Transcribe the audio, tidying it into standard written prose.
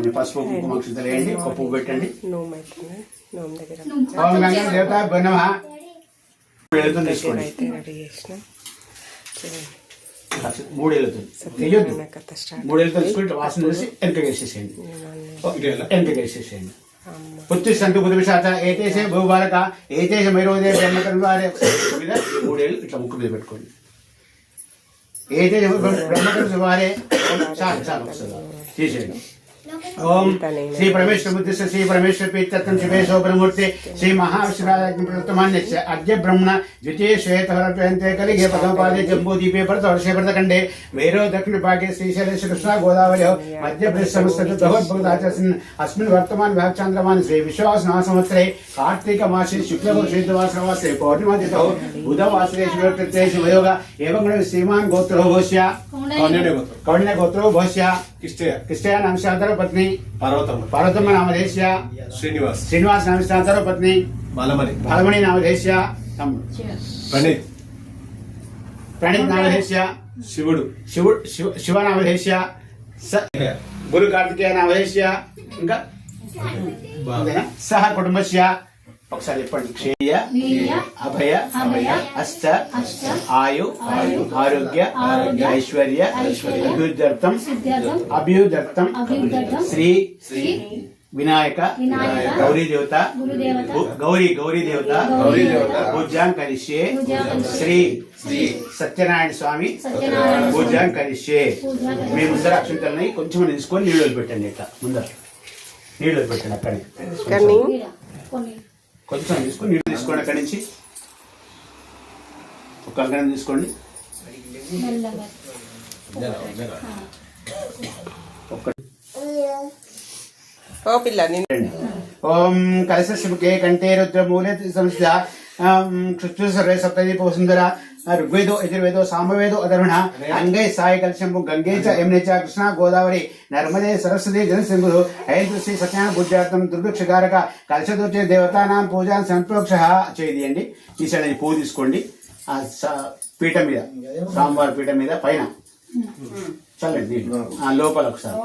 కొన్ని పసుపు కుంకుమ అక్షంతలు వేయండి, ఒక పువ్వు పెట్టండి. దేవత బనమ 3 ఏళ్ళతో తీసుకోండి. 3 ఏళ్ళతో తెలియదు. 3 ఏళ్ళతో తీసుకుంటే వాసన చూసి వెనక వేసేసేయండి. వెనక వేసేసేయండి. పుత్తిస్తంతు పుత్రశాత ఏతేసే భూబాలక ఏతేసే మైరోదే బ్రహ్మకర్వారే 3 ఏళ్ళు ఇట్లా ముక్కు మీద పెట్టుకోండి. ఏతేసే బ్రహ్మకర్వ వారే చాలు చాలు చేసేయండి. ओम श्री परमेश्वर बुद्धि श्री परमेश्वर पीतत्व शिवेशो ब्रह्मूर्ति श्री महाविष्णुराज्ञ अद्य ब्रह्मण द्वितीय श्वेतहरते कलिगे पदमपादे जम्बूदीपे भरतवर्षे भरतखंडे वैरो दक्षिण भागे श्रीशैलेश कृष्णा गोदावरी मध्य भगवद्भक्ताचस्मिन् अस्मिन् वर्तमान विभागचान्द्रमान श्री विश्वास संवत्सरे कार्तिक मासे शुक्लपक्षवासरे पौर्णिमा तिथौ बुधवासरे शिवकृत्ये शिवयोग एवं श्रीमान गोत्रो भोष्य कौण्य गोत्रो भोष्य किष्टया नाम से पत्नी पार्वतम्म नामधेश्य श्रीनिवास नाम से पत्नी बालमणि नामधेश्य प्रणीत नामधेश्य शिव नामधेश्य गुरु कार्तिकेय नामधेश्य ఇంకా సహ కుటుంబస్య ఒకసారి చెప్పండి. క్షేయ అభయ అష్ట ఆయు ఆరోగ్య ఐశ్వర్య అభ్యుదర్థం శ్రీ వినాయక గౌరీ దేవత గౌరీ దేవత పూజాం కరిష్యే శ్రీ సత్యనారాయణ స్వామి పూజాం కరిష్యే. మీ ముందర అక్షంతలని కొంచెం తీసుకొని నీళ్ళు పెట్టండి. ఇట్లా ముందర నీళ్ళు పెట్టండి. అక్కడి కొంచెం తీసుకొని నీళ్ళు తీసుకోండి. అక్కడి నుంచి ఒక అంగనం తీసుకోండి. ఓం కలశశిముఖే కంఠే రుద్రమూలే సంస్థ సర్వే సప్తదీప సుందర ఋగ్వేదో యజుర్వేదో సామవేదో అధర్వణ అంగై సాయి కలశంభు గంగే చ యమునే చ కృష్ణ గోదావరి నర్మదే సరస్వతి జనసింధు ఐదు శ్రీ సత్యనారాయణ పూజార్థం దుర్భిక్షకారక కలశదోచే దేవతానాం పూజా సంప్రోక్ష చేయండి. తీసేయండి. పువ్వు తీసుకోండి. ఆ పీఠం మీద స్వామివారి పీఠం మీద పైన చల్లండి. లోపల ఒకసారి